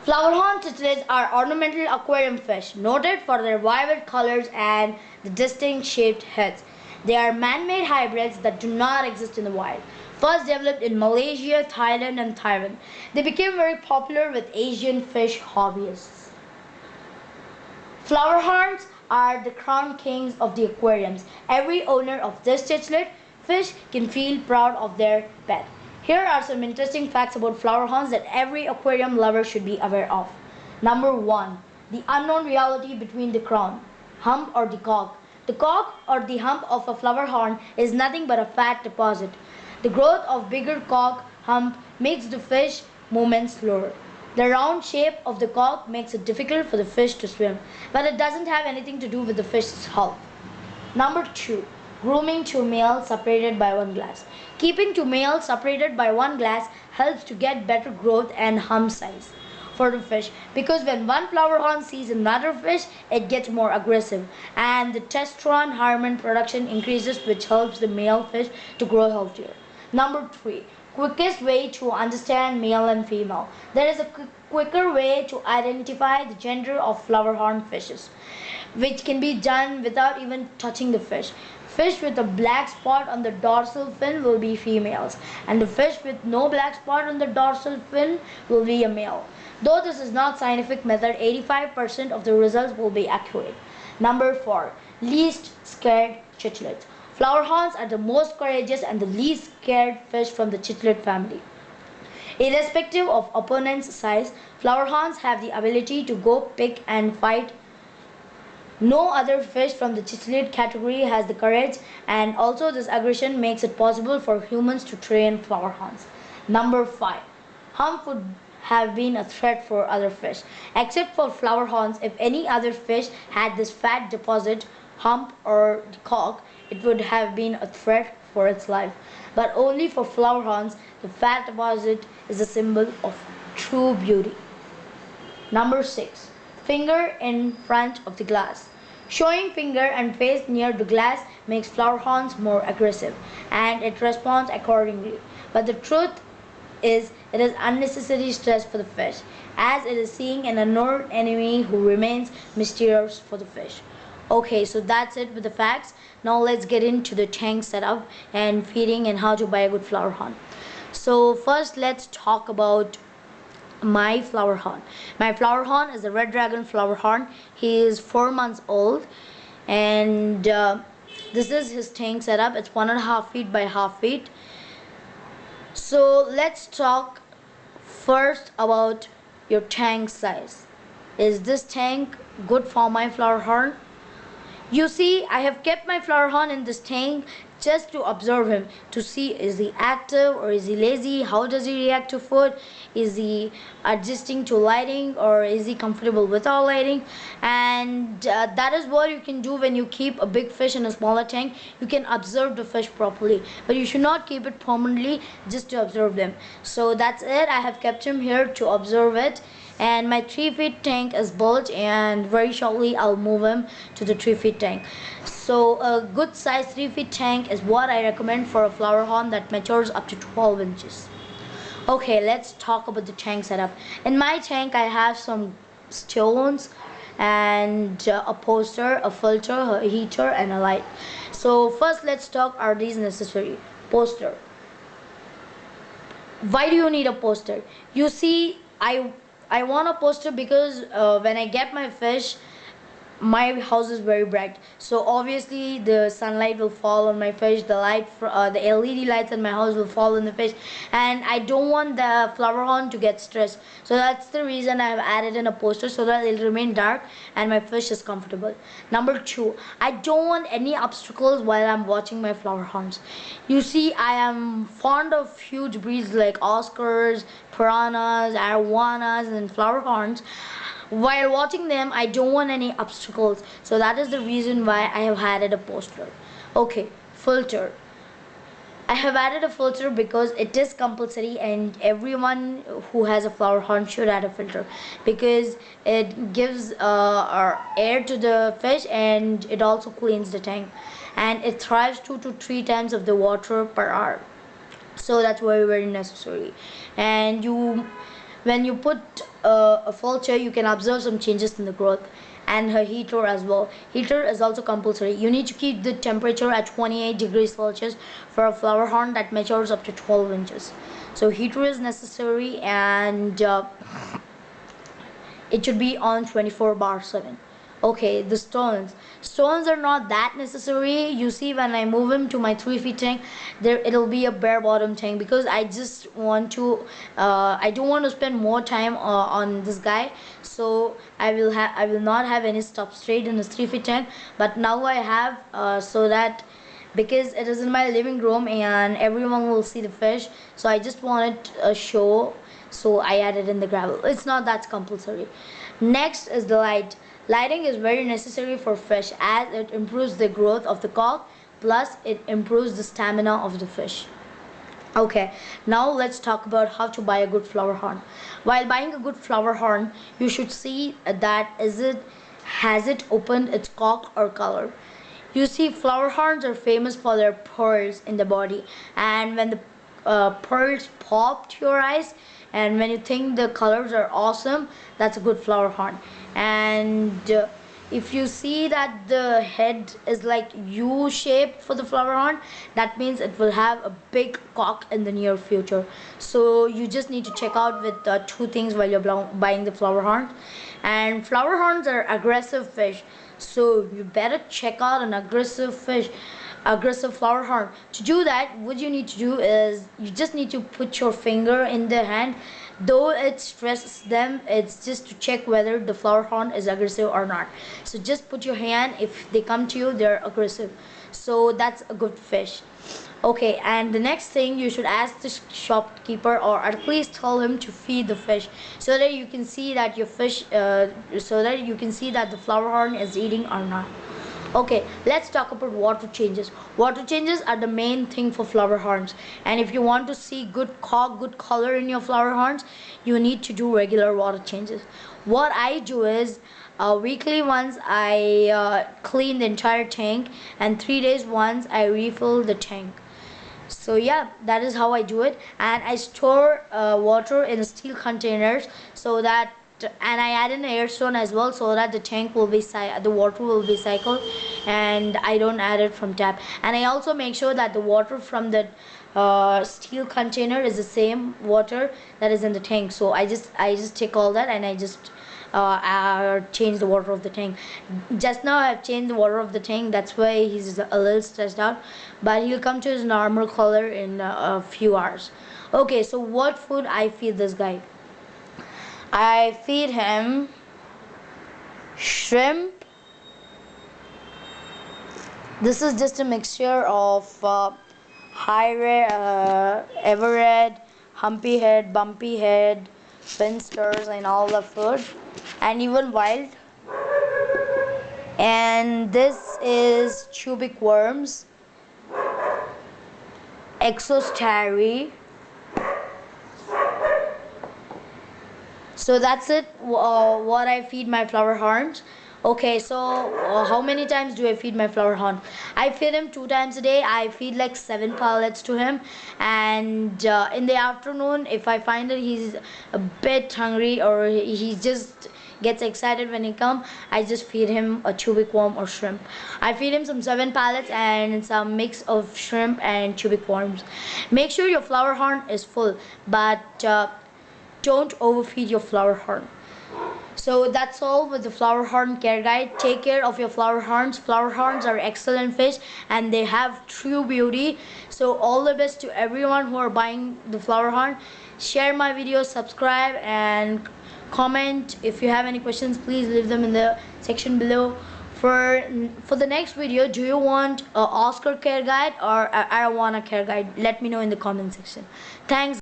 Flowerhorn cichlids are ornamental aquarium fish, noted for their vivid colors and the distinct shaped heads. They are man-made hybrids that do not exist in the wild. First developed in Malaysia, Thailand and Taiwan, they became very popular with Asian fish hobbyists. Flowerhorns are the crown kings of the aquariums. Every owner of this cichlid fish can feel proud of their pet. Here are some interesting facts about flowerhorns that every aquarium lover should be aware of. Number 1. The unknown reality between the crown, hump or the cock. The cock or the hump of a flowerhorn is nothing but a fat deposit. The growth of bigger cock hump makes the fish movement slower. The round shape of the cock makes it difficult for the fish to swim, but it doesn't have anything to do with the fish's health. Number 2. Grooming two males separated by one glass. Keeping two males separated by one glass helps to get better growth and hump size for the fish, because when one flowerhorn sees another fish, it gets more aggressive and the testosterone hormone production increases, which helps the male fish to grow healthier. Number 3. Quickest way to understand male and female. There is a quicker way to identify the gender of flowerhorn fishes, which can be done without even touching the fish. Fish with a black spot on the dorsal fin will be females, and the fish with no black spot on the dorsal fin will be a male. Though this is not scientific method, 85% of the results will be accurate. Number 4. Least scared cichlids. Flowerhorns are the most courageous and the least scared fish from the cichlid family. Irrespective of opponent's size, flowerhorns have the ability to go pick and fight. No other fish from the cichlid category has the courage, and also this aggression makes it possible for humans to train flowerhorns. Number 5. Hump would have been a threat for other fish. Except for flowerhorns, if any other fish had this fat deposit, hump or the cock, it would have been a threat for its life. But only for flowerhorns, the fat deposit is a symbol of true beauty. Number 6. Finger in front of the glass. Showing finger and face near the glass makes flowerhorns more aggressive, and it responds accordingly. But the truth is, it is unnecessary stress for the fish, as it is seeing an unknown enemy who remains mysterious for the fish. Okay, so that's it with the facts. Now let's get into the tank setup and feeding and how to buy a good flowerhorn. So first let's talk about my flowerhorn. My flowerhorn is a red dragon flowerhorn. He is 4 months old, and this is his tank setup. It's 1.5 feet by half feet. So let's talk first about your tank size. Is this tank good for my flowerhorn? You see, I have kept my flowerhorn in this tank just to observe him, to see is he active or is he lazy, how does he react to food, is he adjusting to lighting or is he comfortable without lighting. And that is what you can do when you keep a big fish in a smaller tank. You can observe the fish properly, but you should not keep it permanently just to observe them. So that's it. I have kept him here to observe it, and my 3 feet tank is built, and very shortly I'll move him to the 3 feet tank. So a good size 3 feet tank is what I recommend for a flowerhorn that matures up to 12 inches. Okay, let's talk about the tank setup. In my tank I have some stones and a poster, a filter, a heater and a light. So first let's talk, are these necessary? Poster. Why do you need a poster? You see, I want a poster because when I get my fish, my house is very bright, so obviously the sunlight will fall on my fish, the LED lights in my house will fall on the fish, and I don't want the flowerhorn to get stressed. So that's the reason I have added in a poster, so that it'll remain dark and my fish is comfortable. Number 2, I don't want any obstacles while I'm watching my flowerhorns. You see, I am fond of huge breeds like Oscars, piranhas, arowanas and flowerhorns. While watching them, I don't want any obstacles, so that is the reason why I have added a poster. Okay, filter. I have added a filter because it is compulsory, and everyone who has a flowerhorn should add a filter, because it gives air to the fish and it also cleans the tank, and it thrives 2 to 3 times of the water per hour. So that's very necessary. And when you put a vulture, you can observe some changes in the growth. And her heater as well. Heater is also compulsory. You need to keep the temperature at 28 degrees Celsius for a flower horn that matures up to 12 inches. So heater is necessary, and it should be on 24/7. Okay, the stones. Stones are not that necessary. You see, when I move him to my 3 feet tank, there it'll be a bare bottom tank, because I just want to. I don't want to spend more time on this guy, so I will not have any substrate in this 3 feet tank. But now I have, so that, because it is in my living room and everyone will see the fish, so I just wanted a show, so I added in the gravel. It's not that compulsory. Next is the light. Lighting is very necessary for fish, as it improves the growth of the cock, plus it improves the stamina of the fish. Okay, now let's talk about how to buy a good flower horn. While buying a good flower horn, you should see that has it opened its cock or color. You see, flower horns are famous for their pearls in the body, and when the pearls pop to your eyes, and when you think the colors are awesome, that's a good flower horn. And if you see that the head is like U shaped for the flower horn, that means it will have a big cock in the near future. So you just need to check out with two things while you're buying the flower horn. And flower horns are aggressive fish, so you better check out an aggressive flower horn. To do that, what you need to do is you just need to put your finger in the hand. Though it stresses them, it's just to check whether the flower horn is aggressive or not. So just put your hand. If they come to you, they're aggressive, so that's a good fish. Okay, and the next thing, you should ask the shopkeeper, or at least tell him to feed the fish, so that you can see that your fish so that you can see that the flower horn is eating or not. Okay, let's talk about water changes. Water changes are the main thing for flower horns, and if you want to see good cock, good color in your flower horns, you need to do regular water changes. What I do is, weekly once I clean the entire tank, and 3 days once I refill the tank. So yeah, that is how I do it. And I store water in steel containers, so that, and I add an air stone as well, so that the tank will be the water will be cycled, and I don't add it from tap. And I also make sure that the water from the steel container is the same water that is in the tank. So I just take all that, and I just change the water of the tank. Just now I've changed the water of the tank, that's why he's a little stressed out, but he'll come to his normal color in a few hours. Okay, so what food I feed this guy? I feed him shrimp. This is just a mixture of high red, everred, humpy head, bumpy head, finsters, and all the food, and even wild. And this is cubic worms, exostary. So that's it, what I feed my flower horns. Okay, so how many times do I feed my flower horn? I feed him 2 times a day. I feed like 7 pellets to him, and in the afternoon, if I find that he's a bit hungry, or he just gets excited when he comes, I just feed him a cubic worm or shrimp. I feed him some 7 pellets and some mix of shrimp and cubic worms. Make sure your flower horn is full, but don't overfeed your flower horn. So that's all with the flower horn care guide. Take care of your flower horns. Flower horns are excellent fish, and they have true beauty. So all the best to everyone who are buying the flower horn. Share my video, subscribe, and comment. If you have any questions, please leave them in the section below. For the next video, do you want a Oscar care guide or a arowana care guide? Let me know in the comment section. Thanks.